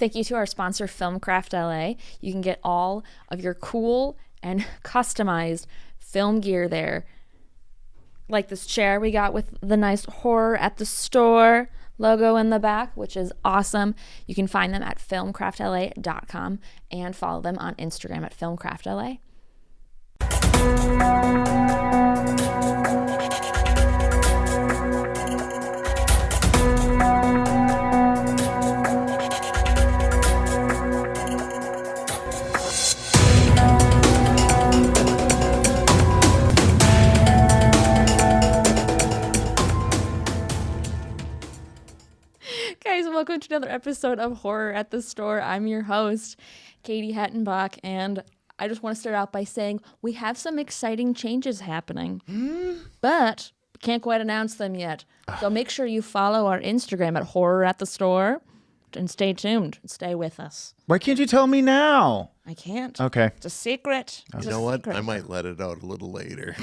Thank you to our sponsor, Filmcraft LA. You can get all of your cool and customized film gear there. Like this chair we got with the nice horror at the store logo in the back, which is awesome. You can find them at filmcraftla.com and follow them on Instagram at filmcraftla. Guys, welcome to another episode of Horror at the Store. I'm your host, Katie Hettenbach, and I just want to start out by saying we have some exciting changes happening, but we can't quite announce them yet. So make sure you follow our Instagram at Horror at the Store and stay tuned and stay with us. Why can't you tell me now? I can't. Okay. It's a secret. You know what? I might let it out a little later.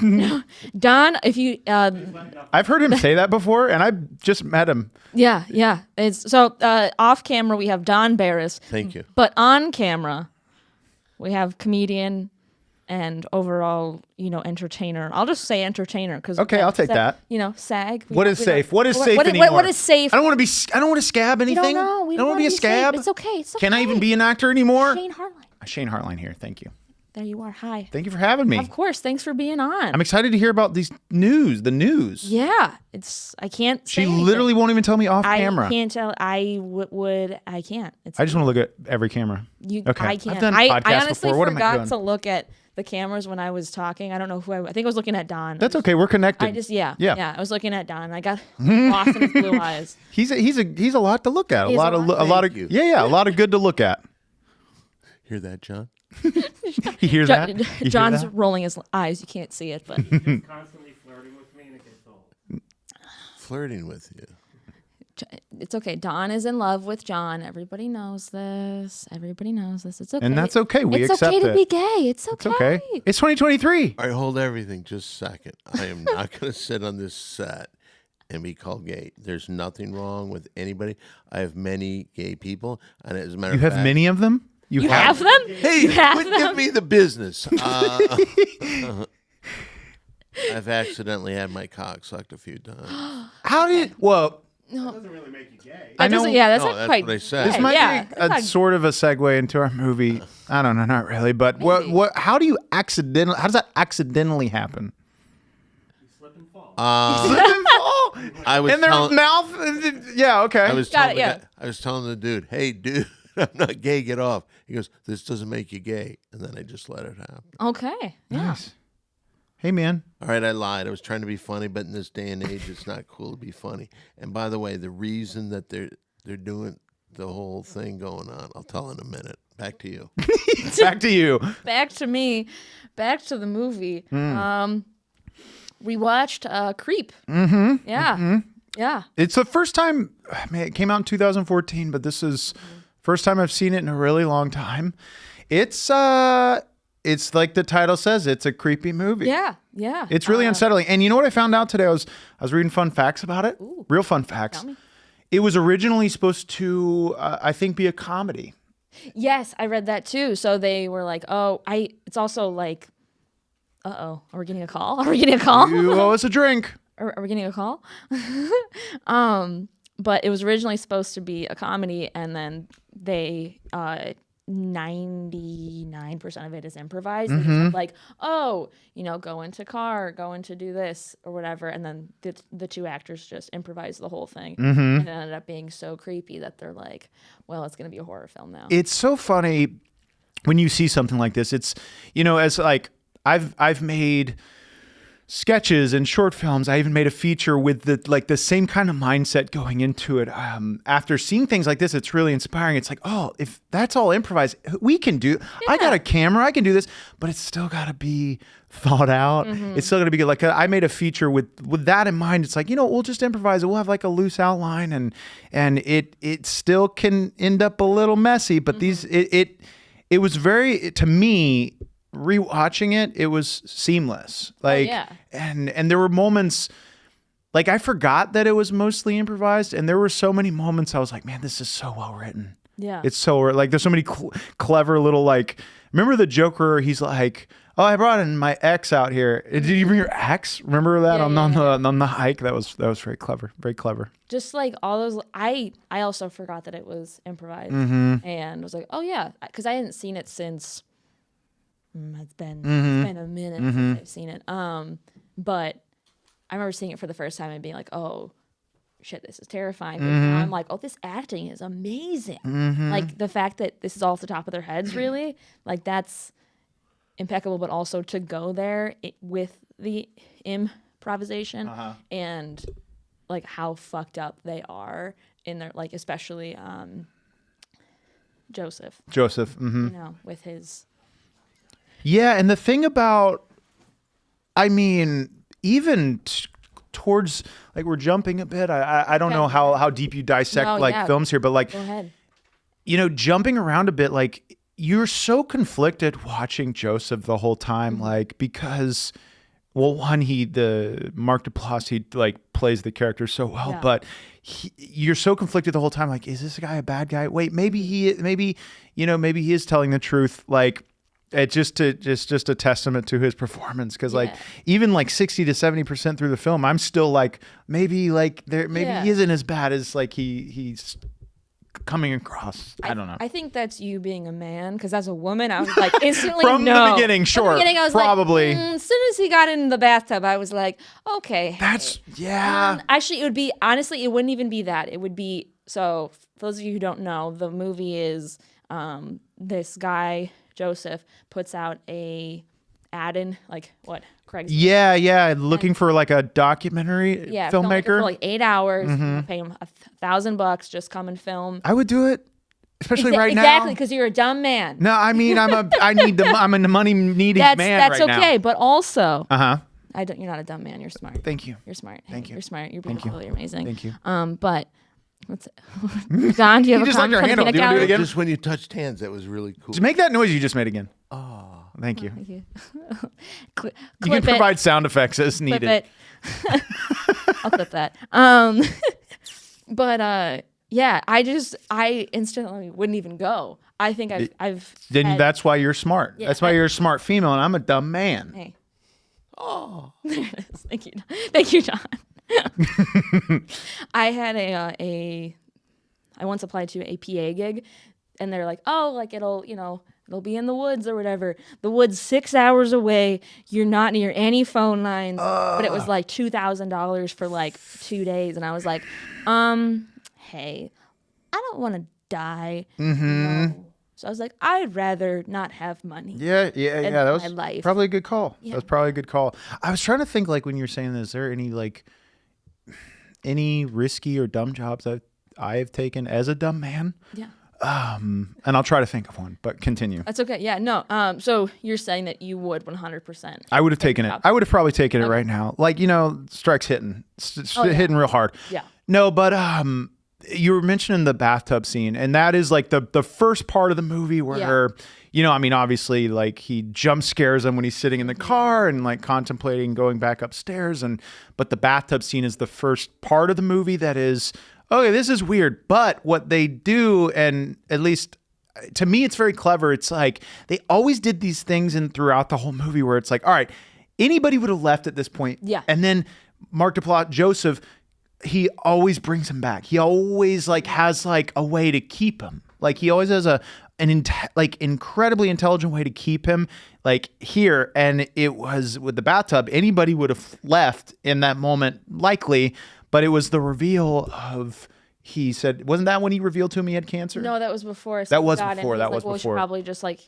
Don, if you... I've heard him say that before, and I just met him. Yeah. It's so off camera, we have Don Barris. Thank you. But on camera, we have comedian and overall, entertainer. I'll just say entertainer because Okay, I'll take that. SAG. What is safe? What is safe anymore? What is safe? I don't want to scab anything. We don't know. I don't want to be a scab. It's okay. Can I even be an actor anymore? Shane Hartline. Shane Hartline here. Thank you. There you are. Hi. Thank you for having me. Of course. Thanks for being on. I'm excited to hear about the news. Yeah. I can't say She anything. literally won't even tell me off camera. I can't tell. I can't. I just want to look at every camera. Okay. I can't. I've done I podcasts honestly before. What am I forgot doing? to look at the cameras when I was talking. I don't know who I think I was looking at Don. That's okay. We're connected. I was looking at Don. I got lost in his blue eyes. He's a lot to look at. He's a lot of good to look at. Hear that, John? He hears that? John's rolling his eyes. You can't see it, but He's just constantly flirting with me and it gets old. Flirting with you. it's okay. Don is in love with John. Everybody knows this. It's okay. And that's okay. We it's accept okay to it. be gay. It's okay. It's okay. It's 2023. All right, hold everything just a second. I am not going to sit on this set and be called gay. There's nothing wrong with anybody. I have many gay people. And as a matter You of fact... have many of them? You have them? Hey, quit giving me the business. I've accidentally had my cock sucked a few times. How did... Well... That doesn't really make you gay. That doesn't. Yeah, that's No, not that's quite. what I said. This might yeah, be that's not- sort of a segue into our movie. I don't know, not really. But what? How do you accidentally? How does that accidentally happen? You slip and fall. Slip and fall I was in their telling- mouth. Yeah, okay. I was Got telling it, the yeah. guy, I was telling the dude, "Hey, dude, I'm not gay. Get off." He goes, "This doesn't make you gay," and then I just let it happen. Okay. Yeah. Nice. Hey, man. All right, I lied. I was trying to be funny, but in this day and age, it's not cool to be funny. And by the way, the reason that they're doing the whole thing going on, I'll tell in a minute. Back to you. Back to you. Back to me. Back to the movie. We watched Creep. Mm-hmm. Yeah. Mm-hmm. Yeah. It's the first time. Man, it came out in 2014, but this is first time I've seen it in a really long time. It's like the title says, it's a creepy movie. Yeah. Yeah. It's really unsettling. And you know what I found out today? I was reading fun facts about it. Ooh. Real fun facts. Tell me. It was originally supposed to, I think, be a comedy. Yes, I read that too. So they were like, it's also like, are we getting a call? You owe us a drink. Are we getting a call? But it was originally supposed to be a comedy, and then they 99% of it is improvised. Mm-hmm. Like, go into car, go into do this or whatever, and then the two actors just improvised the whole thing, and it ended up being so creepy that they're like, well, it's gonna be a horror film now. It's so funny when you see something like this. It's, as like I've made sketches and short films. I even made a feature with the same kind of mindset going into it. After seeing things like this, it's really inspiring. It's like, oh, if that's all improvised, we can do. I got a camera, I can do this, but it's still got to be thought out. It's still got to be good. Like I made a feature with that in mind. It's like, we'll just improvise it. We'll have like a loose outline, and it still can end up a little messy. But it was very, to me, rewatching it was seamless. And there were moments like I forgot that it was mostly improvised, and there were so many moments I was like, man, this is so well written. Yeah. It's so like there's so many clever little like. Remember the Joker? He's like, "Oh, I brought in my ex out here. Did you bring your ex? Remember that Yeah, on the hike? That was very clever. Very clever. Just like all those, I also forgot that it was improvised, Mm-hmm. and was like, oh yeah, because I hadn't seen it since. It's been a minute Mm-hmm. since I've seen it. But I remember seeing it for the first time and being like, oh shit, this is terrifying. But Mm-hmm. now I'm like, oh, this acting is amazing. Like the fact that this is all off the top of their heads, really, like that's impeccable. But also to go there with the improvisation and like how fucked up they are in their, like, especially Joseph, Mm-hmm. you know, with his. Yeah, and the thing about, I mean, even towards like we're jumping a bit. I don't know how deep you dissect films here, but like, Go ahead. you know, jumping around a bit, like you're so conflicted watching Joseph the whole time, like because, well, one, the Mark Duplass, he like plays the character so well, but you're so conflicted the whole time. Like, is this guy a bad guy? Wait, maybe he is telling the truth. Like, it's just a testament to his performance. Cause like, even like 60 to 70% through the film, I'm still like, maybe he isn't as bad as like he's coming across. I don't know. I think that's you being a man, because as a woman, I was like instantly From no. the beginning, sure. From the beginning, I was probably. like, as soon as he got in the bathtub, I was like, okay. That's Actually, it would be, honestly, it wouldn't even be that. It would be, so for those of you who don't know, the movie is this guy Joseph puts out a ad in, like, what, Craigslist? Yeah, looking for like a documentary filmmaker for like 8 hours. Pay him $1,000, just come and film. I would do it, especially right now. Exactly, because you're a dumb man. No, I mean I'm a money needing man That's right now. okay, but also Uh-huh. you're not a dumb man. You're smart. Thank you. You're smart. Thank you. You're smart. You're Thank you. beautiful. You're amazing. Thank you. But Don, do you have You a just left your hand up. Do you wanna do it again? Just when you touched hands, that was really cool. Just make that noise you just made again. Oh. Thank you. Thank you. You can provide sound effects as needed. Clip it. I'll clip that. But yeah, I instantly wouldn't even go. I think I've Then that's why you're smart. Yeah, That's why you're a smart female, and I'm a dumb man. Hey. Oh. Thank you, John. I had I once applied to a PA gig, and they're like, oh, like it'll be in the woods or whatever. The woods 6 hours away. You're not near any phone lines. But it was like $2,000 for like 2 days, and I was like, hey, I don't want to die. No. So I was like, I'd rather not have money. Yeah. That was my life. probably a good call. Yeah. That was probably a good call. I was trying to think, like, when you were saying this, is there any risky or dumb jobs that I have taken as a dumb man? Yeah. And I'll try to think of one, but continue. That's okay. Yeah, no. So you're saying that you would 100%. I would have taken it. I would have probably taken it right now. Like, strikes hitting, hitting real hard. Yeah. No, but you were mentioning the bathtub scene, and that is like the first part of the movie where, I mean, obviously, like he jump scares him when he's sitting in the car and like contemplating going back upstairs, but the bathtub scene is the first part of the movie that is, okay, this is weird. But what they do, and at least to me, it's very clever. It's like they always did these things throughout the whole movie where it's like, all right, anybody would have left at this point. Yeah. And then Mark Duplass, Joseph, he always brings him back. He always like has like a way to keep him. Like he always has an incredibly intelligent way to keep him like here. And it was with the bathtub, anybody would have left in that moment likely, but it was the reveal of, he said, wasn't that when he revealed to him he had cancer? No, that was before. That was got in. before. He's That like, was well, we before. should probably just like,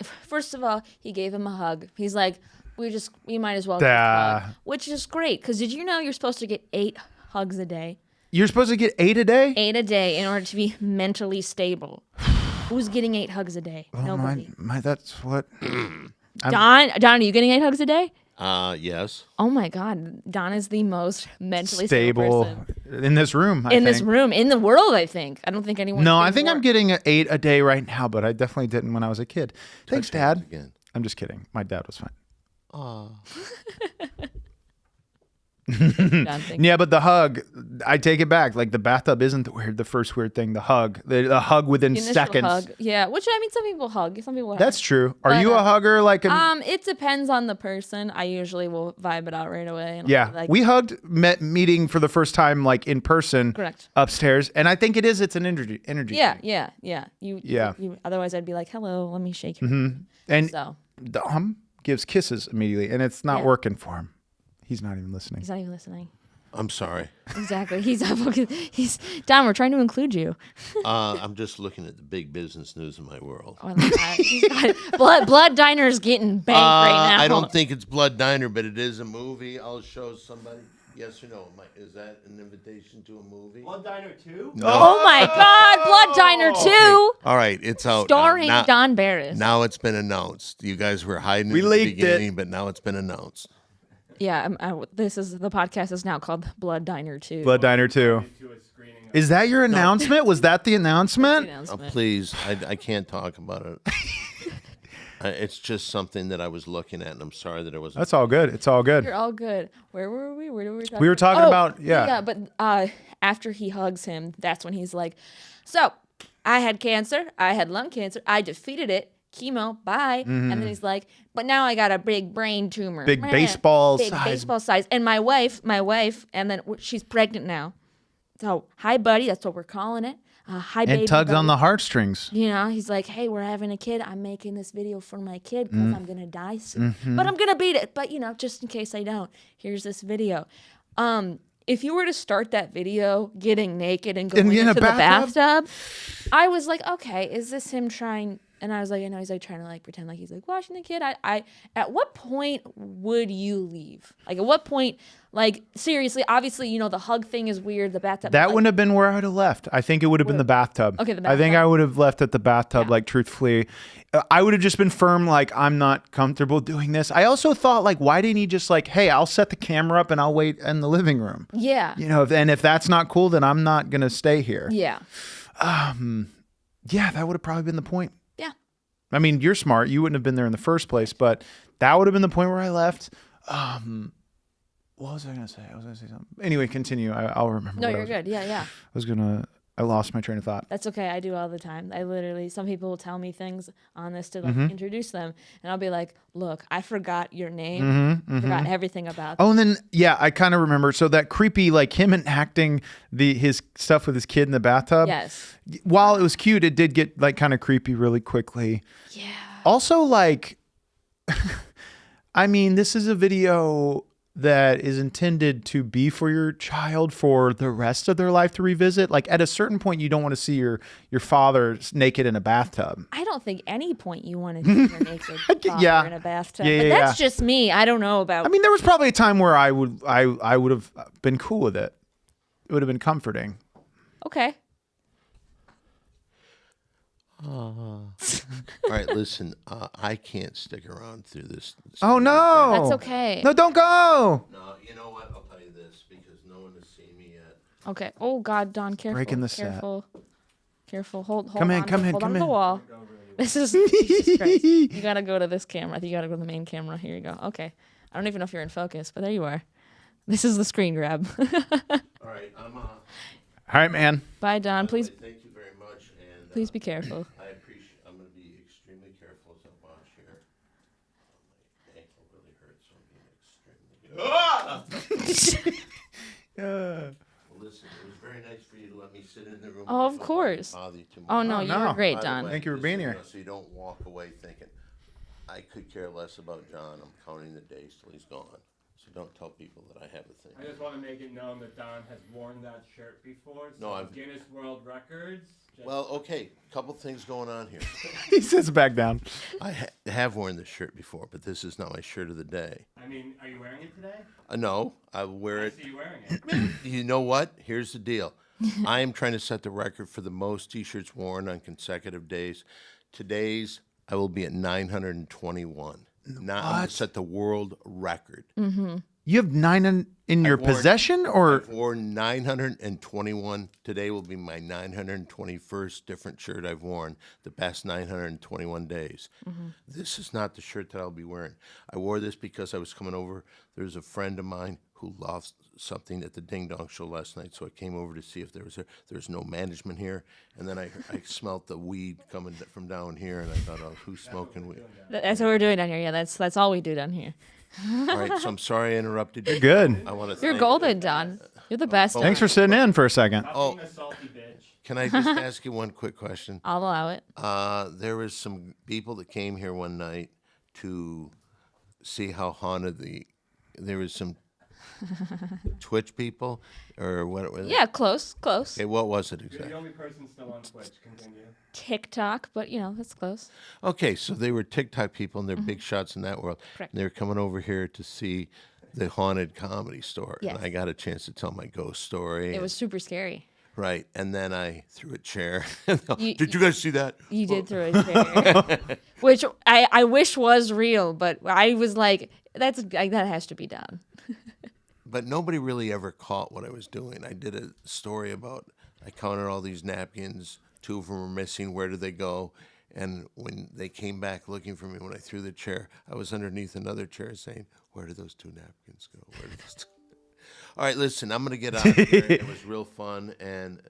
first of all, he gave him a hug. He's like, we might as well just hug, which is great. Because did you know you're supposed to get 8 hugs a day? You're supposed to get 8 a day? 8 a day in order to be mentally stable. Who's getting 8 hugs a day? Nobody. That's what. Don, are you getting 8 hugs a day? Yes. Oh my God, Don is the most mentally stable person in this room. this room, in the world. I think. I don't think anyone. No, I think I'm getting 8 a day right now, but I definitely didn't when I was a kid. Thanks, Dad. Again. I'm just kidding. My dad was fine. Oh. John thinks. Yeah, but the hug, I take it back. Like the bathtub isn't the first weird thing. The hug, the hug within The initial seconds. hug. Yeah, which I mean, some people hug. Some people. That's hug. true. Are But, you a hugger? Like It depends on the person. I usually will vibe it out right away. And I'll yeah, be like, we hugged, meeting for the first time, like in person, correct. upstairs, and I think it's an energy. Yeah, thing. yeah. Yeah. You, otherwise, I'd be like, "Hello, let me shake your." And So Dom gives kisses immediately, and it's not Yeah. working for him. He's not even listening. he's not even listening. I'm sorry. Exactly. He's Don. We're trying to include you. I'm just looking at the big business news in my world. Oh, I love that. He's got it. Blood Diner's getting banked right now. I don't think it's Blood Diner, but it is a movie. I'll show somebody. Yes or no? Is that an invitation to a movie? Blood Diner 2? Oh my God, Blood Diner 2, All right, it's out. starring now. Don Barris. Now it's been announced. You guys were hiding We at the leaked it. beginning, but now it's been announced. Yeah, the podcast is now called Blood Diner 2. Blood Diner 2. To a screening of Is that your announcement? Was that the announcement? Announcement. Please, I can't talk about it. It's just something that I was looking at, and I'm sorry that I wasn't. That's all good. It's all good. You're all good. Where were we? Where were we talking? We were talking about yeah. Yeah, but after he hugs him, that's when he's like, "So, I had cancer. I had lung cancer. I defeated it. Chemo. Bye." And then he's like, "But now I got a big brain tumor. Big Meh. baseball big size. baseball size. And my wife, and then she's pregnant now. So, hi, buddy. That's what we're calling it. Hi, baby. And tugs on buddy. the heartstrings. You know, he's like, "Hey, we're having a kid. I'm making this video for my kid because I'm gonna die soon, but I'm gonna beat it. But you know, just in case I don't, here's this video." If you were to start that video getting naked and going in a into the bathtub? bathtub, I was like, "Okay, is this him trying?" And I was like, he's like trying to like pretend like he's like washing the kid. I at what point would you leave? Like at what point? Like seriously, obviously, you know the hug thing is weird. The bathtub. That like, wouldn't have been where I would have left. I think it would have been the bathtub. Okay, the I think bathtub. I would have left at the bathtub, Yeah. like truthfully. I would have just been firm, like, I'm not comfortable doing this. I also thought, like, why didn't he just like, hey, I'll set the camera up and I'll wait in the living room. Yeah. You know, and if that's not cool, then I'm not gonna stay here. Yeah. Yeah, that would have probably been the point. Yeah. I mean, you're smart. You wouldn't have been there in the first place, but that would have been the point where I left. What was I going to say? I was going to say something. Anyway, continue. I'll remember. No, what I you're was- good. Yeah, yeah. I lost my train of thought. That's okay. I do all the time. I literally, some people will tell me things on this to like Mm-hmm. introduce them, and I'll be like, "Look, I forgot your name. Forgot everything about." Oh, and then yeah, I kind of remember. So that creepy, like him enacting his stuff with his kid in the bathtub. Yes. While it was cute, it did get like kind of creepy really quickly. Yeah. Also, like, I mean, this is a video that is intended to be for your child for the rest of their life to revisit. Like at a certain point, you don't want to see your father naked in a bathtub. I don't think any point you want to see your naked father Yeah. in a bathtub. Yeah, but yeah, that's just me. I don't know about. I mean, there was probably a time where I would have been cool with it. It would have been comforting. Okay. All right, listen. I can't stick around through this. Oh no, That's okay. No, don't go. No, you know what? I'll tell you this because no one has seen me yet. Okay. Oh God, Don, careful. Breaking the set. Careful. Careful. Hold Come in, on. come in, Hold come on to the in. wall. This is Jesus Christ. You gotta go to this camera. I think you gotta go to the main camera. Here you go. Okay. I don't even know if you're in focus, but there you are. This is the screen grab. All right, I'm All right, man. Bye, Don. Please, Thank you very much, and please be careful. I appreciate. I'm going to be extremely careful as I watch here. My ankle really hurts, so I'm being extremely. Well, listen, it was very nice for you to let me sit in the room. Oh, I of hope I didn't course. bother you too much. Oh no, Oh, you no. were great, By the Don. way, Thank you for just being so here. So you don't walk away thinking, I could care less about John. I'm counting the days till he's gone. So don't tell people that I have a thing. I just want to make it known that Don has worn that shirt before. So No, I've- Guinness World Records. Just Well, okay, couple things going on here. He sits back down. I have worn this shirt before, but this is not my shirt of the day. I mean, are you wearing it today? No, I wear I it. see you wearing it. You know what? Here's the deal. I am trying to set the record for the most T-shirts worn on consecutive days. Today's, I will be at 921. Now I'm going to set the world record. You have 9 in your worn- possession, or I've worn 921. Today will be my 921st different shirt I've worn the past 921 days. This is not the shirt that I'll be wearing. I wore this because I was coming over. There's a friend of mine who lost something at the Ding Dong show last night, so I came over to see if there was there. There's no management here, and then I smelt the weed coming from down here, and I thought, oh, who's smoking weed? That's what we're doing down here. Yeah, that's all we do down here. All right, so I'm sorry I interrupted you. You're good. I want to. You're golden, Don. You're the best. Thanks for sitting in for a second. Oh. Being a salty bitch. Can I just ask you one quick question? I'll allow it. There was some people that came here one night to see how haunted there was some Twitch people or what? Yeah, close. Okay, what was it You're the exactly? only person still on Twitch. Continue. TikTok, but that's close. Okay, so they were TikTok people and they're big shots in that world. Correct. And they were coming over here to see the haunted comedy store. Yes. And I got a chance to tell my ghost story. It was super scary. Right. And then I threw a chair. You- Did you guys see that? You did throw a chair, which I wish was real, but I was like, that has to be done. But nobody really ever caught what I was doing. I did a story about I counted all these napkins. 2 of them were missing. Where did they go? And when they came back looking for me when I threw the chair, I was underneath another chair saying, "Where did those 2 napkins go? Where did those 2?" All right, listen, I'm gonna get out of here. It was real fun, and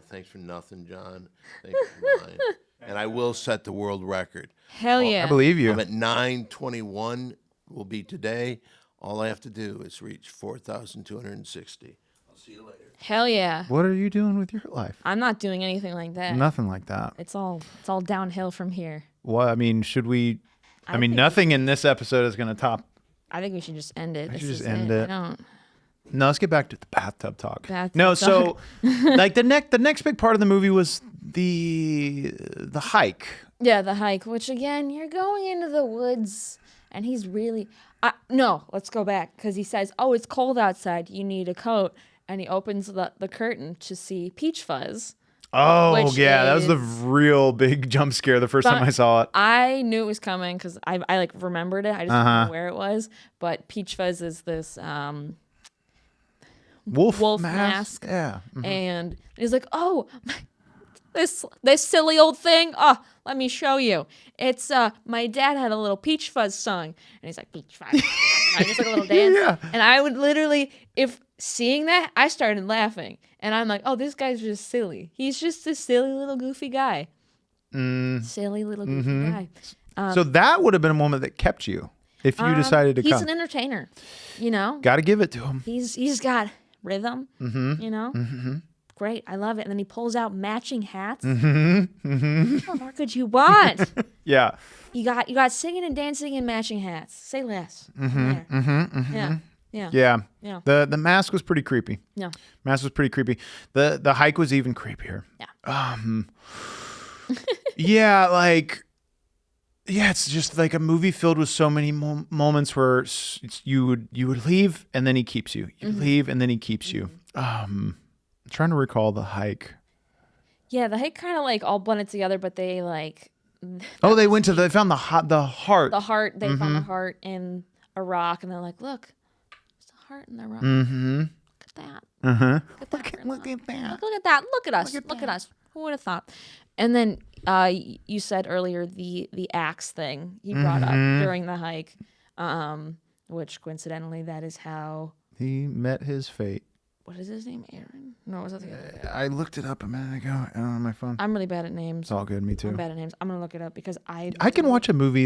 thanks for nothing, John. Thanks for mine. And I will set the world record. Hell yeah. I believe you. I'm at 9:21. Will be today. All I have to do is reach 4,260. I'll see you later. Hell yeah. What are you doing with your life? I'm not doing anything like that. Nothing like that. It's all downhill from here. Well, I mean, should we? I mean, think nothing in this episode is going to top. I think we should just end it. I This should just is end I it. don't. No, let's get back to the bathtub talk. Bathtub no, talk. so like the next big part of the movie was the hike. Yeah, the hike, which again, you're going into the woods, and he's really. No, let's go back because he says, "Oh, it's cold outside. You need a coat," and he opens the curtain to see Peach Fuzz. Oh Which yeah, that was the is- real big jump scare the first time I saw it. I knew it was coming because I like remembered it. I just didn't know where it was. But Peach Fuzz is this wolf mask. Yeah. And he's like, "Oh, this silly old thing. Oh, let me show you. It's my dad had a little Peach Fuzz song." And he's like, "Peach Fuzz." I just like a little dance. Yeah. And I would literally, if seeing that, I started laughing. And I'm like, "Oh, this guy's just silly. He's just a silly little goofy guy. Silly little goofy guy." So that would have been a moment that kept you if you decided to He's come. an entertainer, you know. Got to give it to him. He's got rhythm, you know. Great, I love it. And then he pulls out matching hats. What more could you want? Yeah. You got singing and dancing and matching hats. Say less. Yeah. Yeah. Yeah. The mask was pretty creepy. Yeah. Mask was pretty creepy. The hike was even creepier. Yeah. Yeah, it's just like a movie filled with so many moments where you would leave and then he keeps you. You leave and then he keeps you. I'm trying to recall the hike. Yeah, the hike kind of like all blended together, but they like Oh, they found the heart. the heart. They found the heart in a rock, and they're like, "Look, there's a heart in the rock. Look at that. Look at that. Look at that. Look at that. Look at us. Look at us. Who would have thought?" And then you said earlier the axe thing he brought up during the hike, which coincidentally that is how. He met his fate. What is his name? Aaron? No, was that the other guy? I looked it up a minute ago on my phone. I'm really bad at names. It's all good. Me too. I'm bad at names. I'm gonna look it up because I can watch a movie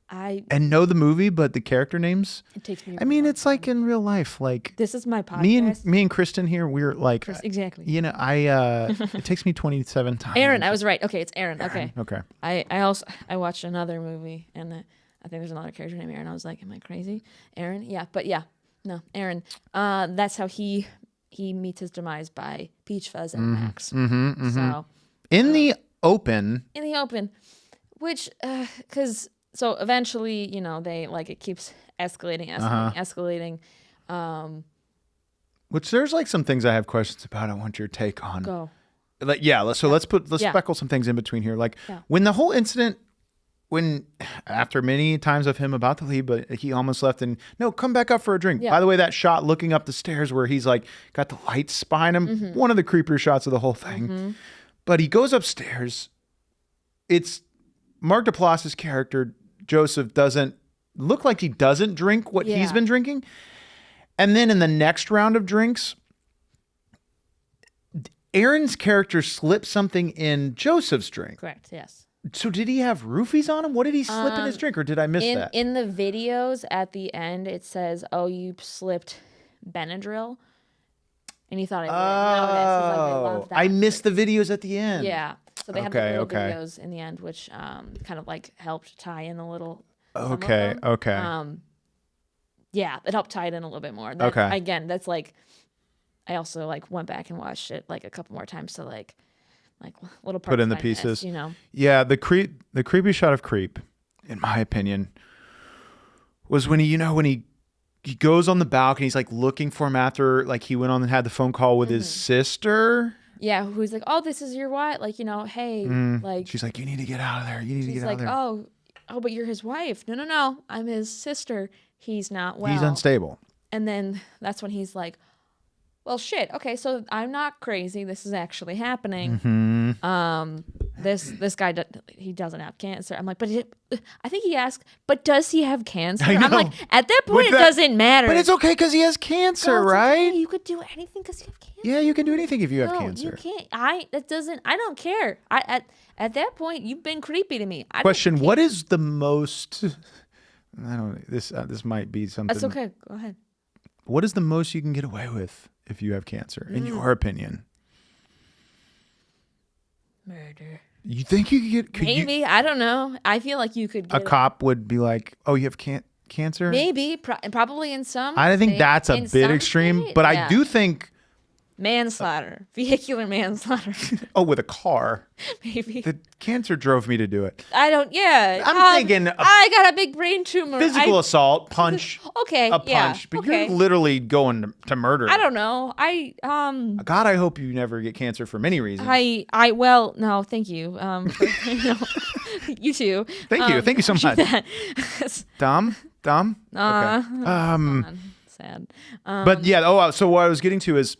and know the movie, but the character names. It takes me. I mean, it's like in real life. Like This is my podcast. me and Kristen here, we're like, Exactly. you know, it takes me 27 times. Aaron, I was right. Okay, it's Aaron. Okay. Okay. I watched another movie and I think there's another character named Aaron. I was like, am I crazy? Aaron? Yeah, but yeah, no, Aaron. That's how he meets his demise by Peach Fuzz and Max. So In the open. in the open, which because so eventually they like it keeps escalating. Which there's like some things I have questions about. I want your take on. Go. Like, let's speckle some things in between here. Like when the whole incident, after many times of him about to leave, but he almost left and no, come back up for a drink. Yeah. By the way, that shot looking up the stairs where he's like got the lights behind him, one of the creepier shots of the whole thing. But he goes upstairs. It's Mark Duplass's character, Joseph, doesn't look like he doesn't drink what he's been drinking. And then in the next round of drinks, Aaron's character slipped something in Joseph's drink. Correct. Yes. So did he have roofies on him? What did he slip in his drink, or did I miss that? In the videos at the end, it says, "Oh, you slipped Benadryl," and he thought I would. No, it is. He's like, I love that. I missed the videos at the end. Yeah. So they have the little videos in the end, which kind of like helped tie in a little. Okay. Yeah, it helped tie it in a little bit more. Again, that's like, I also like went back and watched it like a couple more times to like little parts put in the I pieces. missed, you know. Yeah, the creepy shot of Creep, in my opinion, was when he goes on the balcony. He's like looking for him after like he went on and had the phone call with his sister. Yeah, who's like, "Oh, this is your wife." Like, you know, hey, like she's like, "You need to get out of there. You need to get out of there." Oh, but you're his wife. No, I'm his sister. He's not well. He's unstable. And then that's when he's like, well, shit. Okay, so I'm not crazy. This is actually happening. This guy, he doesn't have cancer. I'm like, I think he asked, but does he have cancer? I know. I'm like, at that point, it doesn't matter. But it's okay because he has cancer, right? Okay. You could do anything because you have cancer. Yeah, you can do anything if you have cancer. You can't. I don't care. At that point, you've been creepy to me. Question: what is the most? I don't. This might be something. That's okay. Go ahead. What is the most you can get away with if you have cancer, in your opinion? Murder. You think you could get? Maybe. I don't know. I feel like you could. A cop would be like, "Oh, you have cancer." Maybe. Probably in some. I think that's a bit extreme, but I do think manslaughter, vehicular manslaughter. Oh, with a car. Maybe. The cancer drove me to do it. I don't. Yeah. I'm thinking. I got a big brain tumor. Physical assault, punch. Okay. A punch, but you're literally going to murder. I don't know. God, I hope you never get cancer for many reasons. Well, no, thank you. You too. Thank you so much. Dumb. Okay. Sad. But yeah. So what I was getting to is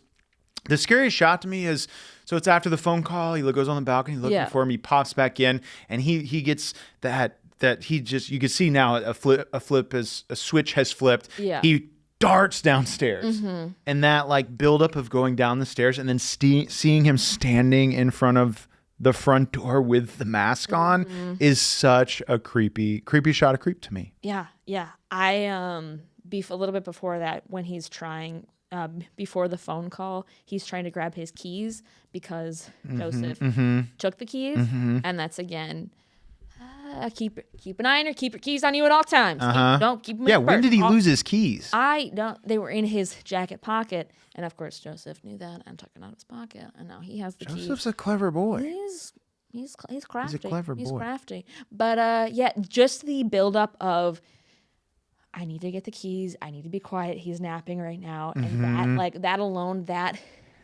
the scariest shot to me is. So it's after the phone call. He goes on the balcony looking for him. He pops back in, and he gets that he just, you can see now a switch has flipped. Yeah. He darts downstairs, and that like buildup of going down the stairs and then seeing him standing in front of the front door with the mask on is such a creepy shot of Creep to me. Yeah. I a little bit before that, when he's trying. Before the phone call, he's trying to grab his keys because Joseph took the keys, and that's again, keep an eye on her, keep your keys on you at all times. Don't keep them in your when purse. did he lose his keys? I don't. They were in his jacket pocket, and of course Joseph knew that and took it out of his pocket, and now he has the keys. Joseph's a clever boy. He's crafty. He's a clever boy. He's crafty. But just the buildup of, I need to get the keys. I need to be quiet. He's napping right now. And that alone, that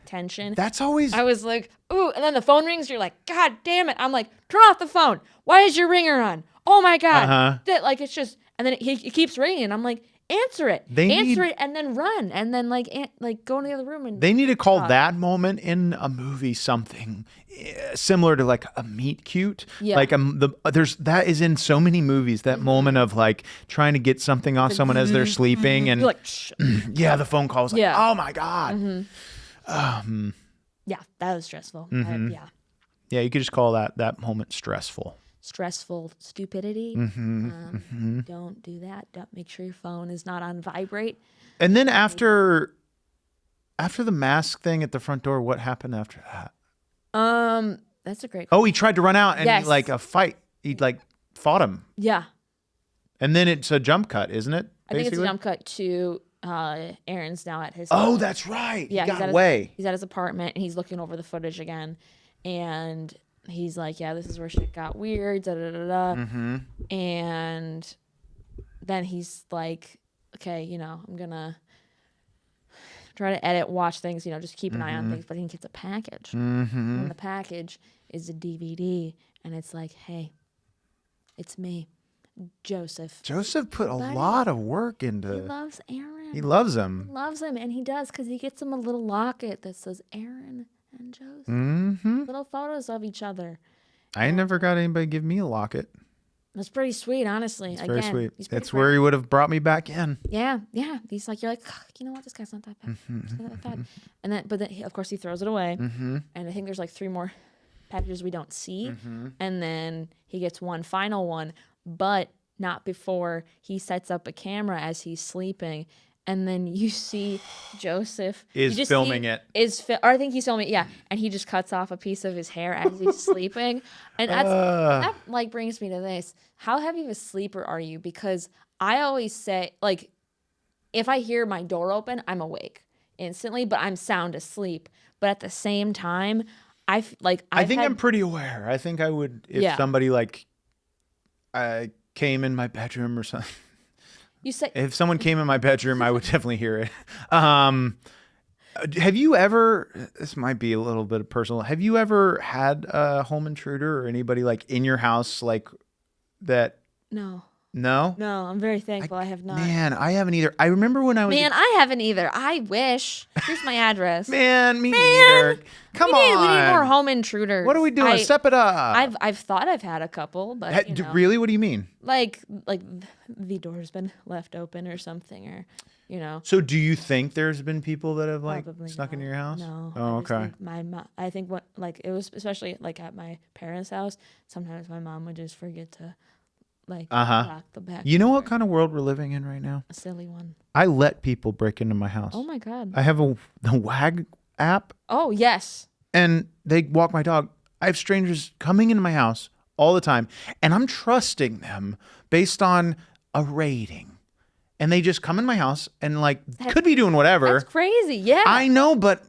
tension. That's always. I was like, ooh. And then the phone rings. You're like, God damn it. I'm like, turn off the phone. Why is your ringer on? Oh my God. It's just, and then he keeps ringing. I'm like, answer it. Answer it and then run. And then go in the other room. And they need to call that moment in a movie something similar to like a meet cute. Yeah. Like that is in so many movies, that moment of like trying to get something off someone as they're sleeping, and you're like, shh. Yeah, the phone call is like, oh my God. Yeah, that was stressful. Yeah, you could just call that moment stressful. Stressful stupidity. Don't do that. Don't make sure your phone is not on vibrate. And then after the mask thing at the front door, what happened after that? That's a great question. Oh, he tried to run out and Yes. a fight. He fought him. Yeah. And then it's a jump cut, isn't it? I think it's a jump cut to Aaron's now at his Oh, that's right. Yeah, he got away. He's at his apartment and he's looking over the footage again, and he's like, yeah, this is where shit got weird, da da da da. And then he's like, okay, I'm gonna try to edit, watch things, just keep an eye on things. But he gets a package, and the package is a DVD, and it's like, hey, it's me, Joseph. Joseph put a lot of work into. He loves Aaron. He loves him. He loves him, and he does, because he gets him a little locket that says Aaron and Joseph. Little photos of each other. I never got anybody give me a locket. That's pretty sweet, honestly. It's Again, very sweet. he's pretty That's where he would have brought me back in. Yeah. He's like, you're like, you know what? This guy's not that bad. Mm-hmm, It's not that bad. And then, but then, of course, he throws it away. Mm-hmm. And I think there's like 3 more packages we don't see. Mm-hmm. And then he gets one final one, but not before he sets up a camera as he's sleeping. And then you see Joseph Is filming it. Or I think he's filming it, yeah. And he just cuts off a piece of his hair as he's sleeping. And that like brings me to this. How heavy of a sleeper are you? Because I always say, like, if I hear my door open, I'm awake instantly, but I'm sound asleep. But at the same time, I think I'm pretty aware. I think I would, if somebody like came in my bedroom or something. You say If someone came in my bedroom, I would definitely hear it. Have you ever, this might be a little bit personal, have you ever had a home intruder or anybody like in your house like that? no. No? No, I'm very thankful I have not. Man, I haven't either. I remember when I was... Man, I haven't either. I wish. Here's my address. Man, me neither. Come on. We need more home intruders. What are we doing? Step it up. I've thought I've had a couple, but you know, Really? What do you mean? like the door's been left open or something, or you know. So do you think there's been people that have like Probably snuck not. into your house? No. Oh, I just okay. think my mom. I think what like it was especially like at my parents' house. Sometimes my mom would just forget to like lock the back. You know door. what kind of world we're living in right now? A silly one. I let people break into my house. Oh my god. I have the WAG app, Oh yes. and they walk my dog. I have strangers coming into my house all the time, and I'm trusting them based on a rating. And they just come in my house and like could be doing whatever. That's crazy. Yeah. I know, but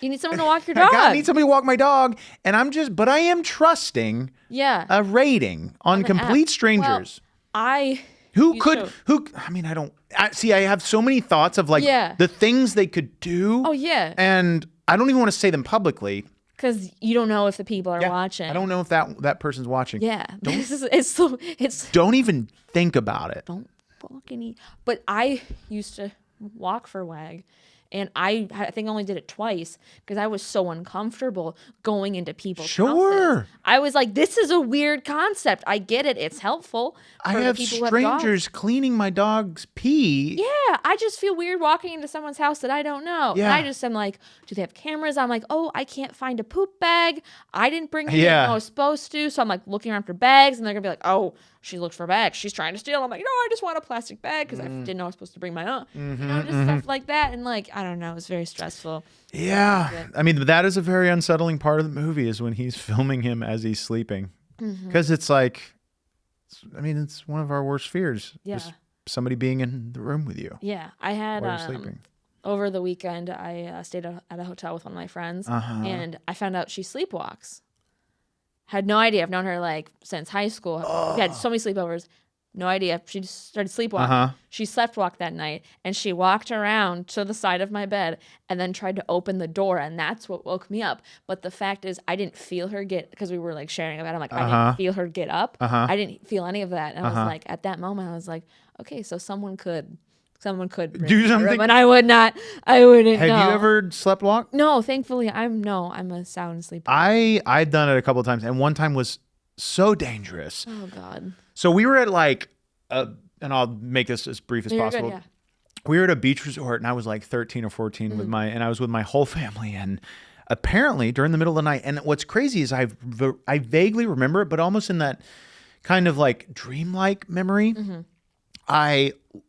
You need someone to walk your dog. I need somebody to walk my dog, and but I am trusting Yeah. a rating on the complete app. strangers. I Who used could, to- who, I mean, I have so many thoughts of like Yeah. the things they could do. Oh yeah. And I don't even want to say them publicly. Because you don't know if the people are watching. I don't know if that person's watching. Yeah. It's Don't even think about it. don't fucking eat. But I used to walk for WAG. And I think I only did it twice because I was so uncomfortable going into people's Sure. houses. I was like, this is a weird concept. I get it. It's helpful. I for the have people who have dogs. strangers cleaning my dog's pee. Yeah, I just feel weird walking into someone's house that I don't know. Yeah. And I just am like, do they have cameras? I'm like, oh, I can't find a poop bag. I didn't bring it in. Yeah. I was supposed to. So I'm like looking around for bags, and they're gonna be like, oh, she looked for bags. She's trying to steal. I'm like, no, I just want a plastic bag because I didn't know I was supposed to bring my own. You know, just stuff like that. And like, I don't know, it was very stressful. Yeah. I mean, that is a very unsettling part of the movie is when he's filming him as he's sleeping. Because it's like, I mean, it's one of our worst fears. Yeah. Is somebody being in the room with you Yeah, I had while you're sleeping. over the weekend. I stayed at a hotel with one of my friends, and I found out she sleepwalks. Had no idea. I've known her like since high school. We had so many sleepovers. No idea. She just started sleepwalking. She slept walked that night, and she walked around to the side of my bed and then tried to open the door, and that's what woke me up. But the fact is, I didn't feel her get, because we were like sharing a bed. I'm like, I didn't feel her get up. I didn't feel any of that, and I was like, at that moment, I was like, okay, so someone could Do something. and I would not. I wouldn't. Have know. you ever slept walk? No, thankfully, I'm a sound sleeper. I've done it a couple of times, and one time was so dangerous. Oh God. So we were at like, and I'll make this as brief as You're possible. good, yeah. We were at a beach resort, and I was like 13 or 14 and I was with my whole family, and apparently during the middle of the night. And what's crazy is I vaguely remember it, but almost in that kind of like dreamlike memory.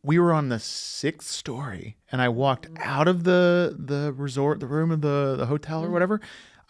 We were on the 6th story, and I walked out of the resort, the room of the hotel or whatever.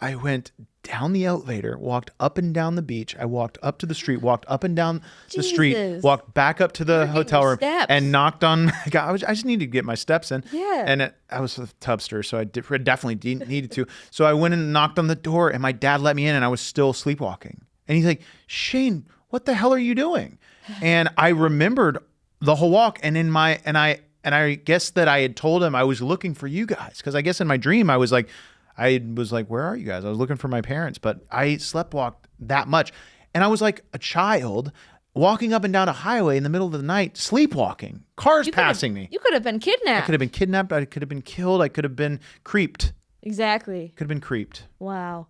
I went down the elevator, walked up and down the beach. I walked up to the street, walked up and down the street, Jesus. walked back up to the You're getting hotel your room, steps. and knocked on. I just needed to get my steps in. Yeah. And I was a tubster, so I definitely needed to. So I went and knocked on the door, and my dad let me in, and I was still sleepwalking. And he's like, "Shane, what the hell are you doing?" And I remembered the whole walk, and I guess that I had told him I was looking for you guys, because I guess in my dream I was like, where are you guys? I was looking for my parents, but I sleptwalked that much, and I was like a child walking up and down a highway in the middle of the night, sleepwalking, cars passing me. You could have been kidnapped. I could have been kidnapped. I could have been killed. I could have been creeped. Exactly. Could have been creeped. Wow.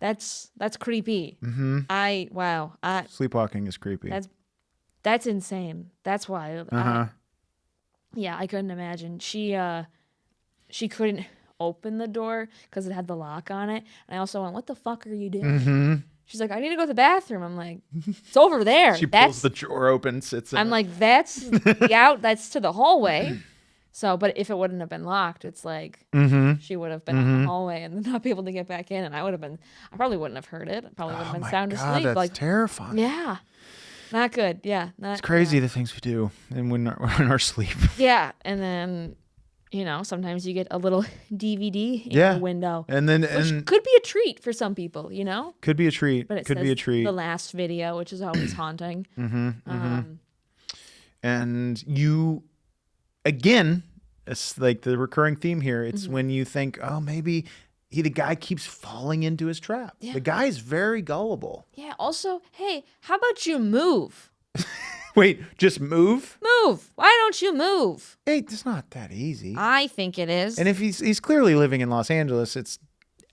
That's creepy. Wow. Sleepwalking is creepy. That's insane. That's wild. Yeah, I couldn't imagine. She couldn't open the door because it had the lock on it. And I also went, what the fuck are you doing? She's like, I need to go to the bathroom. I'm like, it's over there. She pulls the drawer open, sits in I'm it. like, that's the out. That's to the hallway. So, but if it wouldn't have been locked, it's like she would have been in the hallway and not be able to get back in. And I probably wouldn't have heard it. I probably would have been sound asleep. That's like terrifying. Yeah. Not good. Yeah. It's crazy the things we do and when in our sleep. Yeah. And then, sometimes you get a little DVD in the window. And then which could be a treat for some people, Could be a treat. But it could says be a treat. the last video, which is always haunting. And you, again, it's like the recurring theme here. It's when you think, oh, maybe the guy keeps falling into his trap. Yeah. The guy is very gullible. Yeah. Also, hey, how about you move? Wait, just move? Move. Why don't you move? Hey, it's not that easy. I think it is. And if he's clearly living in Los Angeles, it's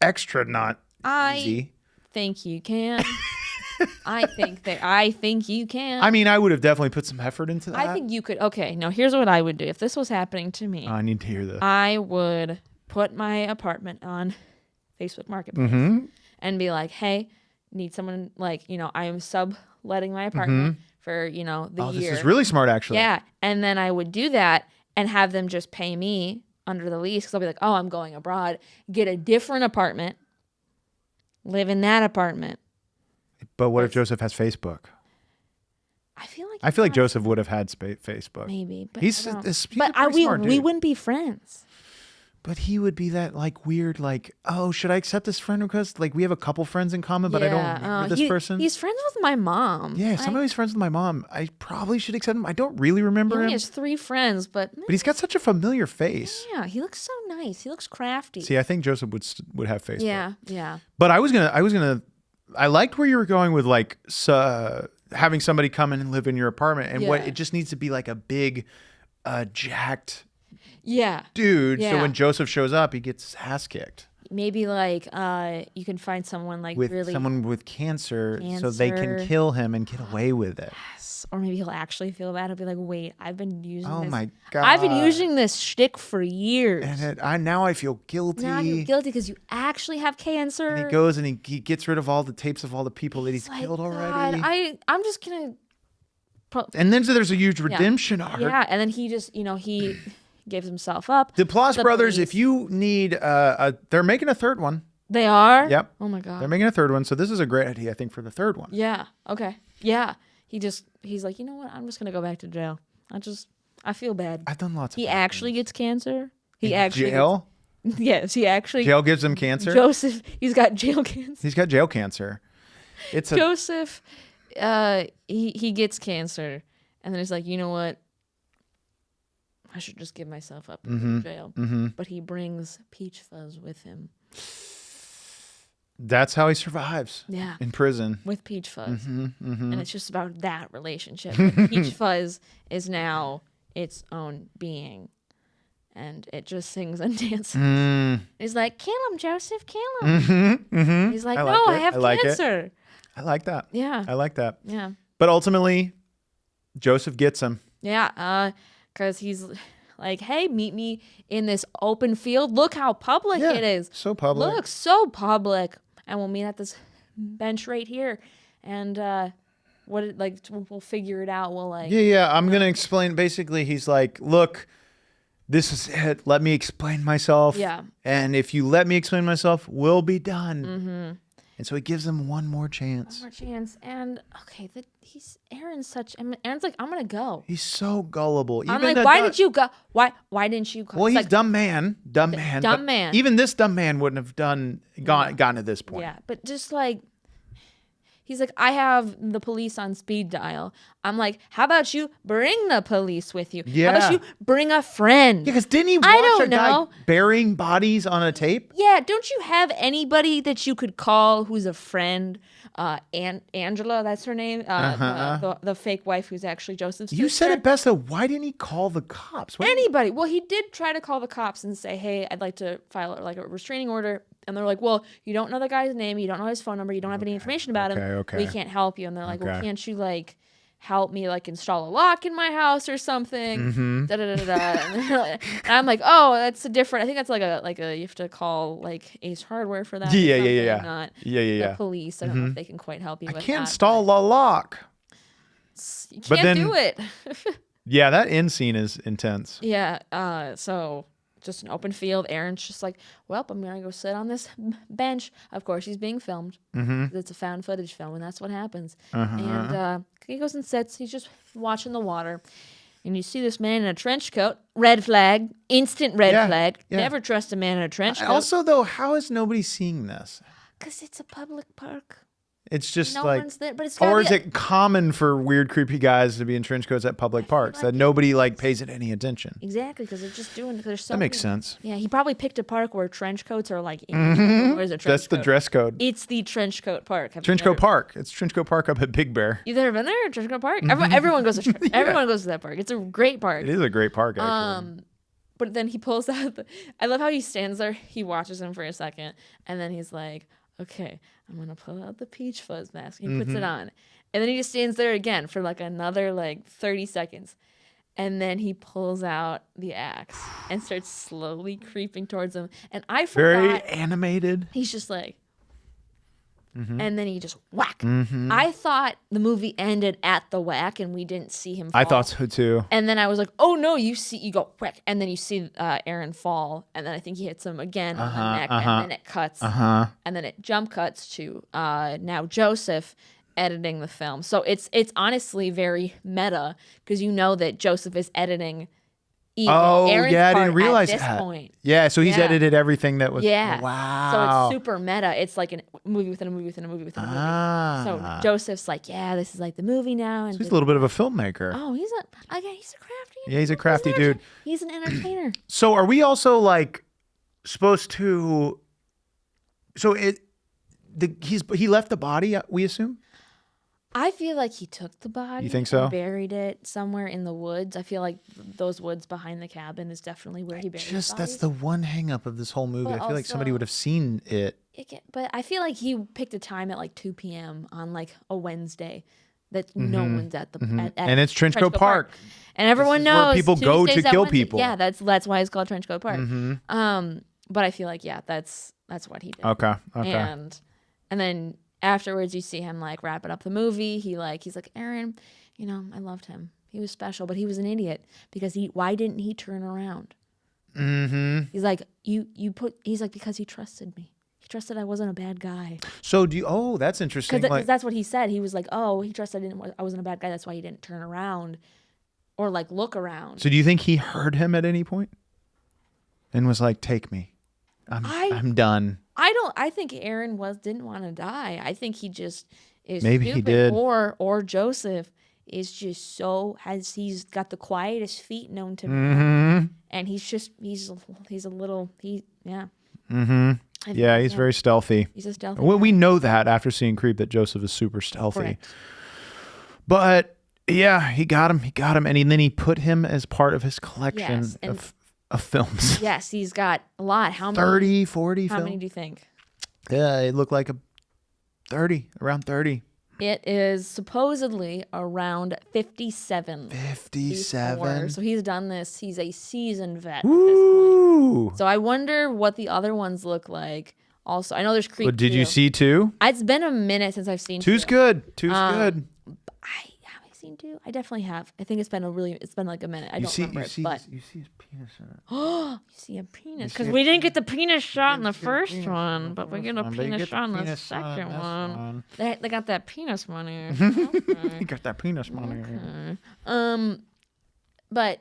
extra not easy. Think you can. I think you can. I mean, I would have definitely put some effort into that. I think you could. Okay, now here's what I would do. If this was happening to me, I need to hear this. I would put my apartment on Facebook Marketplace and be like, hey, need someone, I am subletting my apartment for, the year. This is really smart, actually. Yeah. And then I would do that and have them just pay me under the lease because I'll be like, oh, I'm going abroad, get a different apartment, live in that apartment. But what if Joseph has Facebook? I feel like Joseph would have had Facebook. Maybe, but He's I don't. a But pretty smart we dude. wouldn't be friends. But he would be that weird, oh, should I accept this friend request? We have a couple friends in common, but I don't remember this person. He's friends with my mom. Yeah, somehow he's friends with my mom. I probably should accept him. I don't really remember him. He has 3 friends, but he's got such a familiar face. yeah, he looks so nice. He looks crafty. See, I think Joseph would have Facebook. Yeah. But I liked where you were going with having somebody come in and live in your apartment, and what it just needs to be a big, jacked dude. Yeah. So when Joseph shows up, he gets his ass kicked. Maybe you can find someone With really someone with cancer, so they can kill him and get away with it. or maybe he'll actually feel bad. He'll be like, "Wait, I've been using Oh this. my God. I've been using this shtick for years, And now I feel guilty. now I feel guilty because you actually have cancer." And he goes and he gets rid of all the tapes of all the people that he's It's like, killed God, already. I'm just gonna. And then so there's a huge redemption arc. Yeah, and then he just he gives himself up. The Ploss Brothers, police- if you need they're making a third one. They are. Yep. Oh my God. They're making a third one, so this is a great idea, I think, for the third one. Yeah. Okay. Yeah. He's like, you know what? I'm just gonna go back to jail. I feel bad. I've done lots of He bad actually gets cancer. He things. actually Jail? Yes, he actually. Jail gives him cancer? Joseph, he's got jail cancer. He's got jail cancer. It's Joseph, he gets cancer, and then he's like, you know what? I should just give myself up in jail. But he brings Peach Fuzz with him. That's how he survives. Yeah. In prison. With Peach Fuzz. And it's just about that relationship. Peach Fuzz is now its own being. And it just sings and dances. He's like, kill him, Joseph, kill him. He's like, I no, like I it. have I like it. cancer. I like that. Yeah. I like that. Yeah. But ultimately, Joseph gets him. Yeah. Because he's like, hey, meet me in this open field. Look how public it is. So public. Look, so public. And we'll meet at this bench right here. And we'll figure it out. We'll Yeah. I'm going to explain. Basically, he's like, look, this is it. Let me explain myself. Yeah. And if you let me explain myself, we'll be done. And so he gives him one more chance. One more chance. And okay, Aaron's like, I'm gonna go. He's so gullible. I'm like, why did you go? Why didn't you go? Well, It's he's like, dumb man. Dumb dumb man. Even this dumb man wouldn't have gotten to this point. Yeah, but just like, he's like, I have the police on speed dial. I'm like, how about you bring the police with you? Yeah. How about you bring a friend? Yeah, because didn't he watch don't a guy know. burying bodies on a tape? Yeah, don't you have anybody that you could call who's a friend? Angela, that's her name. The fake wife who's actually Joseph's You sister. said it best though. Why didn't he call the cops? Anybody. Well, he did try to call the cops and say, hey, I'd like to file a restraining order And they're like, well, you don't know the guy's name, you don't know his phone number, you don't have any information about him. Okay. We can't help you. And they're like, well, Okay. can't you like help me like install a lock in my house or something? Mm-hmm. Da, da, da, da, da. And I'm like, oh, that's a different. I think that's like a you have to call like Ace Hardware for that. Yeah. Not Yeah. the police. I don't know if they can quite help you. I with can't that, install a lock. but you but can't then- do it. Yeah, that end scene is intense. Yeah. So just an open field. Aaron's just like, well, I'm gonna go sit on this bench. Of course, he's being filmed. Mm-hmm. It's a found footage film, and that's what happens. Uh-huh. And he goes and sits. He's just watching the water. And you see this man in a trench coat. Red flag. Instant red Yeah, flag. yeah. Never trust a man in a trench coat. Also, though, how is nobody seeing this? Because it's a public park. It's just No like, one's there. But it's or gotta is be it common for weird, creepy guys to be in trench coats at public parks that nobody like pays it any attention? exactly, because they're just doing. There's so That makes many- sense. Yeah, he probably picked a park where trench coats are like. Where's a trench That's the coat? dress code. It's the trench coat park. Have you Trench coat never- Park. It's Trench coat Park up at Big Bear. You've never been there? Trench coat park. Everyone goes to. Everyone goes to that park. It's a great park. It is a great park, actually. But then he pulls out. I love how he stands there. He watches him for a second, and then he's like, "Okay, I'm gonna pull out the peach fuzz mask." He puts it on, and then he just stands there again for like another like 30 seconds, and then he pulls out the axe and starts slowly creeping towards him. And I Very forgot animated. he's just like. And then he just whack. I thought the movie ended at the whack, and we didn't see him fall. I thought so too. And then I was like, oh no, you go whack, and then you see Aaron fall, and then I think he hits him again on the neck, and then it cuts, and then it jump cuts to now Joseph editing the film. So it's honestly very meta, because you know that Joseph is editing even Oh, Aaron's yeah, I part didn't realize at this that. point. Yeah, so he's Yeah. edited everything that was. Yeah. Wow. So it's super meta. It's like a movie within a movie within a movie within a movie. Ah. So Joseph's like, yeah, this is like the movie now. And He's a little bit of a filmmaker. oh, he's a crafty. Yeah, he's a crafty dude. He's an entertainer. So are we also like supposed to? So he left the body. We assume. I feel like he took the body. You think so? And buried it somewhere in the woods. I feel like those woods behind the cabin is definitely where he buried Just the that's bodies. the one hang up of this whole movie. But I feel like somebody also- would have seen it. But I feel like he picked a time at like 2 p.m. on like a Wednesday that no one's at the at And it's Trench Coat Park. and everyone is where knows people go to Tuesdays at kill Wednesday- people. Yeah, that's why it's called Trench Coat Park. But I feel like that's what he did. Okay. And then afterwards you see him like wrapping up the movie. He's like, Aaron, I loved him. He was special, but he was an idiot because why didn't he turn around? Mm-hmm. He's like, he's like, because he trusted me. He trusted I wasn't a bad guy. So do you? Oh, that's interesting. Because Like, that's what he said. He was like, oh, he trusted I wasn't a bad guy. That's why he didn't turn around or like look around. so do you think he heard him at any point and was like, "Take me, I'm done." I think Aaron didn't want to die. I think he just is Maybe he stupid. did. Or Joseph is just he's got the quietest feet known to me. Mm-hmm. And he's a little yeah. Mm-hmm. I Yeah, think, he's very stealthy. He's a stealthy. Well, guy. we know that after seeing Creep that Joseph is super stealthy. Correct. But yeah, he got him, and then he put him as part of his collection Yes, and- of films. Yes, he's got a lot. How many? 30, 40 How films. many do you think? Yeah, it looked like around 30. It is supposedly around 57. 57. So he's done this. He's a seasoned vet at this point. Ooh. So I wonder what the other ones look like. Also, I know there's Creep. But did you 2. see 2? It's been a minute since I've seen Two's 2. good. Two's good. Have I seen 2? I definitely have. I think it's been like a minute. I don't remember it, but you see his penis in it. you see a penis see because a we didn't get the penis shot in the get a first penis one, but we get a But you penis get the shot in the penis shot in second this one. one. They got that penis money. You got that penis money. But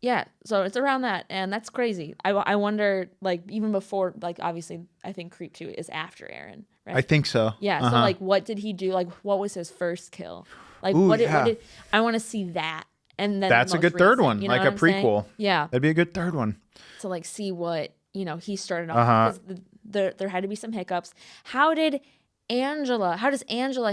yeah, so it's around that, and that's crazy. I wonder, like, even before, like, obviously, I think Creep 2 is after Aaron, right? I think so. Yeah. So like, what did he do? Like, what was his first kill? Like, Ooh, what yeah. did I want to see that? And then That's the a good most third recent, one, you know like what a I'm saying? prequel. Yeah. That'd be a good third one. To like see what he started off Uh-huh. because there had to be some hiccups. How did Angela,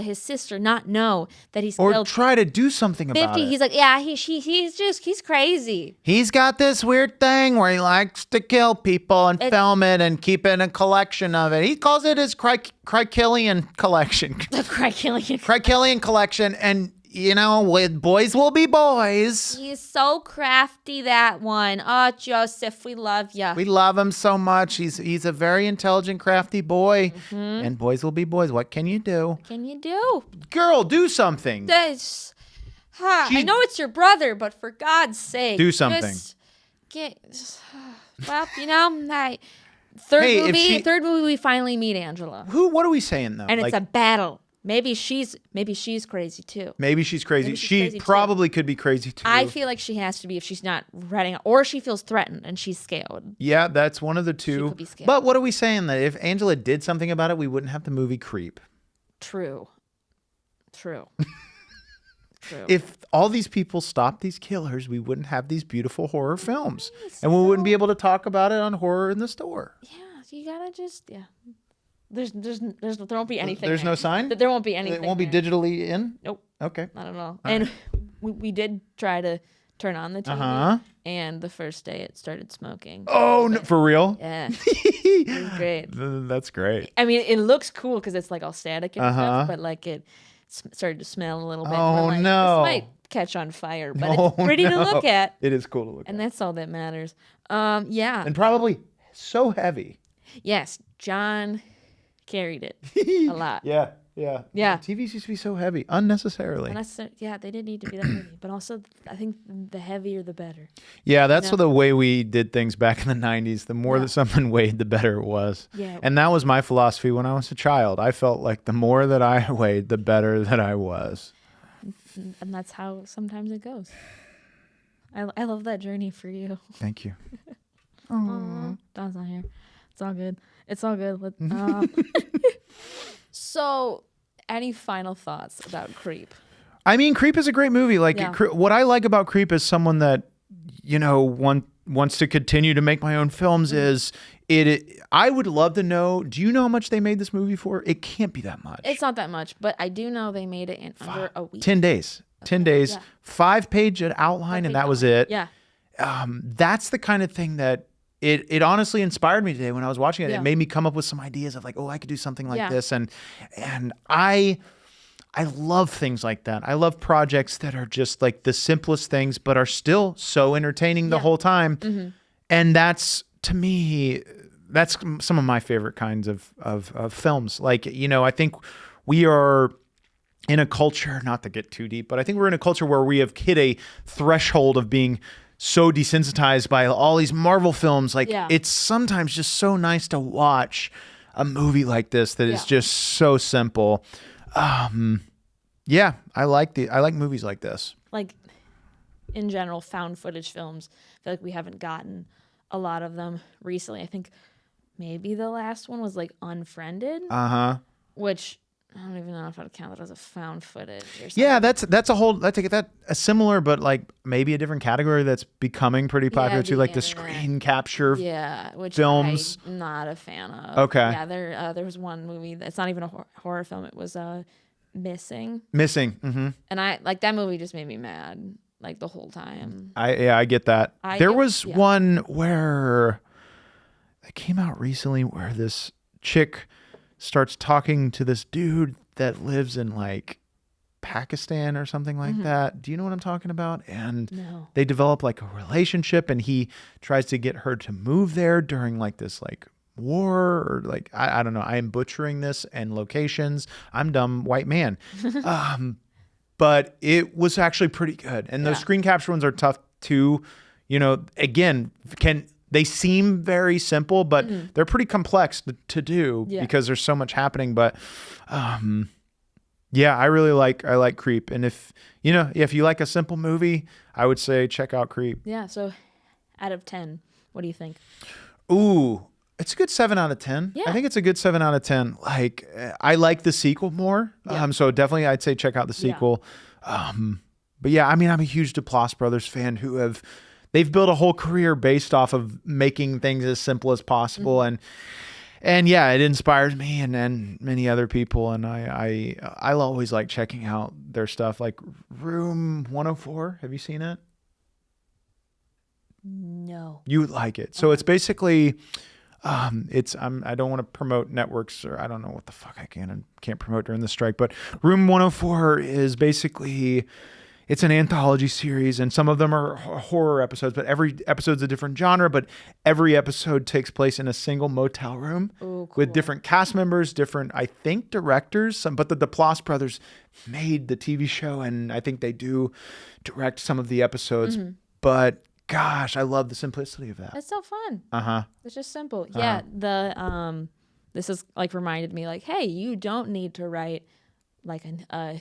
his sister, not know that he's Or killed try to do something about 50? it. He's like, yeah, he's crazy. He's got this weird thing where he likes to kill people and film it and keep it in a collection of it. He calls it his Crikillian collection. The Crikillian. Crikillian collection. And, with boys will be boys. He's so crafty, that one. Oh, Joseph, we love ya. We love him so much. He's a very intelligent, crafty boy. And boys will be boys. What can you do? What can you do? Girl, do something. I know it's your brother, but for God's sake, Do something. just third movie we finally meet Angela, What are we saying though? and it's a battle. Maybe she's crazy too. Maybe she's crazy. Maybe she's She crazy, too. probably could be crazy too. I feel like she has to be if she's not running, or she feels threatened and she's scared. Yeah, that's one of the two. could be scared. But what are we saying? That if Angela did something about it, we wouldn't have the movie Creep. True. True. If all these people stopped these killers, we wouldn't have these beautiful horror films. And we wouldn't be able to talk about it on Horror in the Store. Yeah, you gotta just there won't be anything. There's there. no sign? There won't be anything. It won't be there. digitally in? Nope. Okay. Not at all. And we did try to turn on the TV, and the first day it started smoking. Oh, no, for real? Yeah. It was great. That's great. I mean, it looks cool because it's like all static and stuff, but like it started to smell a little bit. Oh, We're like, no. This might catch on fire, but Oh, it's pretty to no. look at, It is cool to look and at. that's all that matters. Yeah. And probably so heavy. Yes, John carried it a lot. Yeah. TVs used to be so heavy, unnecessarily. Yeah, they didn't need to be that heavy, but also I think the heavier the better. Yeah, that's the way we did things back in the 90s. The more that something weighed, the better it was. Yeah. And that was my philosophy when I was a child. I felt like the more that I weighed, the better that I was. And that's how sometimes it goes. I love that journey for you. Thank you. Don's not here. It's all good. It's all good. So, any final thoughts about Creep? I mean, Creep is a great movie. Like, Yeah. what I like about Creep is someone that, wants to continue to make my own films is I would love to know, do you know how much they made this movie for? It can't be that much. It's not that much, but I do know they made it in under a week. 10 days. 10 days, Yeah. 5-page outline, and that was it. Yeah. That's the kind of thing that it honestly inspired me today when I was watching it. Yeah. It made me come up with some ideas of like, I could do something like Yeah. this. And I love things like that. I love projects that are just like the simplest things, but are still so entertaining the whole time. Mm-hmm. And that's, to me, that's some of my favorite kinds of films. Like, I think we are in a culture, not to get too deep, but I think we're in a culture where we have hit a threshold of being so desensitized by all these Marvel films. Like, it's sometimes just so nice to watch a movie like this that is just so simple. Yeah, I like movies like this. Like, in general, found footage films. I feel like we haven't gotten a lot of them recently. I think maybe the last one was like Unfriended, which I don't even know if I'd count that as a found footage or something. Yeah, that's a similar, but like maybe a different category that's becoming pretty popular too, like the screen capture which films. I'm not a fan of. Okay. Yeah, there was one movie that's not even a horror film. It was Missing. Mm-hmm. And I like that movie just made me mad like the whole time. I get that. There was one where it came out recently where this chick starts talking to this dude that lives in like Pakistan or something like that. Do you know what I'm talking about? And they develop like a relationship, and he tries to get her to move there during like this like war, or like I don't know. I am butchering this and locations. I'm dumb white man. But it was actually pretty good. And those screen capture ones are tough too. Again, they seem very simple, but they're pretty complex to do because there's so much happening. But I really like Creep. And if you like a simple movie, I would say check out Creep. Yeah. So, out of 10, what do you think? Ooh, it's a good 7 out of 10. Yeah. I think it's a good 7 out of 10. Like, I like the sequel more. Yeah. So definitely I'd say check out the sequel. But yeah, I mean, I'm a huge Duplass Brothers fan they've built a whole career based off of making things as simple as possible. And yeah, it inspires me and many other people. And I always like checking out their stuff, like Room 104. Have you seen it? No. You would like it. So it's basically, I don't want to promote networks, or I don't know what the fuck I can and can't promote during the strike, but Room 104 is basically, it's an anthology series, and some of them are horror episodes, but every episode's a different genre, but every episode takes place in a single motel room. Ooh, cool. With different cast members, different, I think, directors. But the Duplass brothers made the TV show, and I think they do direct some of the episodes. But gosh, I love the simplicity of that. That's so fun. Uh-huh. It's just simple. Yeah, this is like reminded me like, hey, you don't need to write like a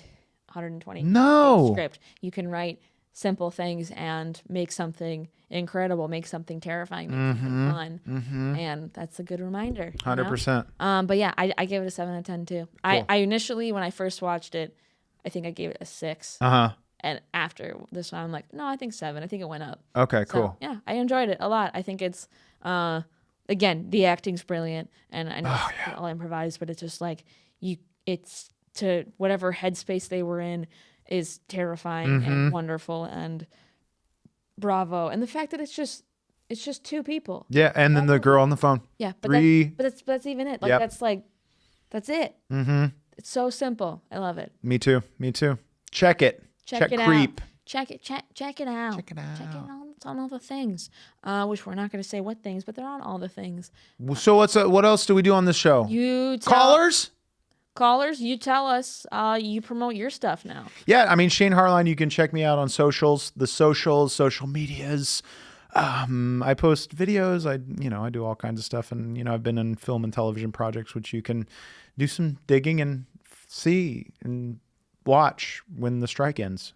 120 No. page script. You can write simple things and make something incredible, make something terrifying, make something fun. And that's a good reminder. 100%. But yeah, I gave it a 7 out of 10 too. Cool. I initially, when I first watched it, I think I gave it a 6. Uh-huh. And after this one, I'm like, no, I think 7. I think it went up. Okay, So, cool. yeah, I enjoyed it a lot. I think it's, again, the acting's brilliant, and I know it's all improvised, but it's just like it's to whatever headspace they were in is terrifying and wonderful, and bravo. And the fact that it's just 2 people. Yeah, and then the girl on the phone. Yeah, but that's even it. Like Yep. that's it. Mm-hmm. It's so simple. I love it. Me too. Check it. Check it Creep. out. Check it out. Check it out. Check it out. It's on all the things. Which we're not going to say what things, but they're on all the things. So what else do we do on this show? You tell, Callers? you tell us. You promote your stuff now. Yeah, I mean, Shane Hartline, you can check me out on social medias. I post videos. I do all kinds of stuff, and I've been in film and television projects, which you can do some digging and see and watch when the strike ends.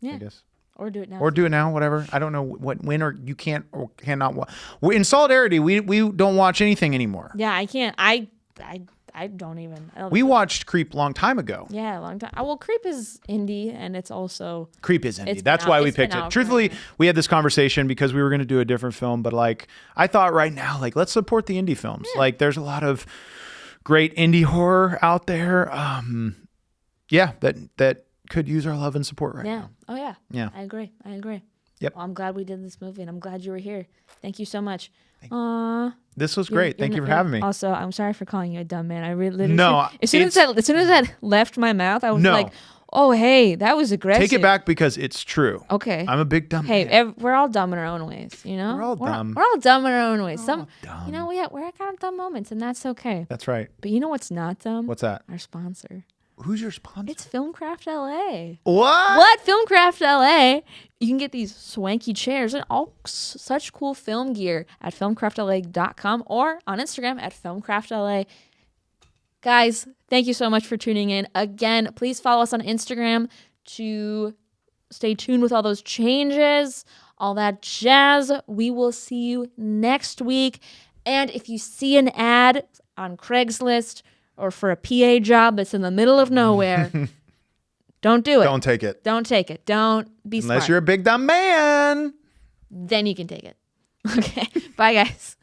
Yeah. I guess. Or do it now. Or do it now, whatever. I don't know when or you can't or cannot watch. In solidarity, we don't watch anything anymore. Yeah, I can't. I don't even. We watched Creep a long time ago. Yeah, a long time. Well, Creep is indie, and it's also Creep is indie. It's That's been why out- we it's been picked it. out Truthfully, forever. we had this conversation because we were going to do a different film, but like I thought right now, like let's support the indie films. Like there's a lot of great indie horror out there. That could use our love and support right now. Oh yeah. Yeah. I agree. Yep. Well, I'm glad we did this movie, and I'm glad you were here. Thank you so much. This was great. Thank you for having me. Also, I'm sorry for calling you a dumb man. I really literally No, as soon as that left my mouth, I was No. like, "Oh, hey, that was aggressive." Take it back because it's true. Okay. I'm a big dumb Hey, man. we're all dumb in our own ways, you know. We're all dumb. We're all dumb in our own ways. dumb. We're kind of dumb moments, and that's okay. That's right. But you know what's not dumb? What's that? Our sponsor. Who's your sponsor? It's Filmcraft LA. What? Filmcraft LA? You can get these swanky chairs and all such cool film gear at filmcraftla.com or on Instagram at filmcraftla. Guys, thank you so much for tuning in. Again, please follow us on Instagram to stay tuned with all those changes, all that jazz. We will see you next week. And if you see an ad on Craigslist or for a PA job that's in the middle of nowhere, don't do it. Don't take it. Don't take it. Don't be smart. Unless you're a big dumb man. Then you can take it. Okay. Bye, guys.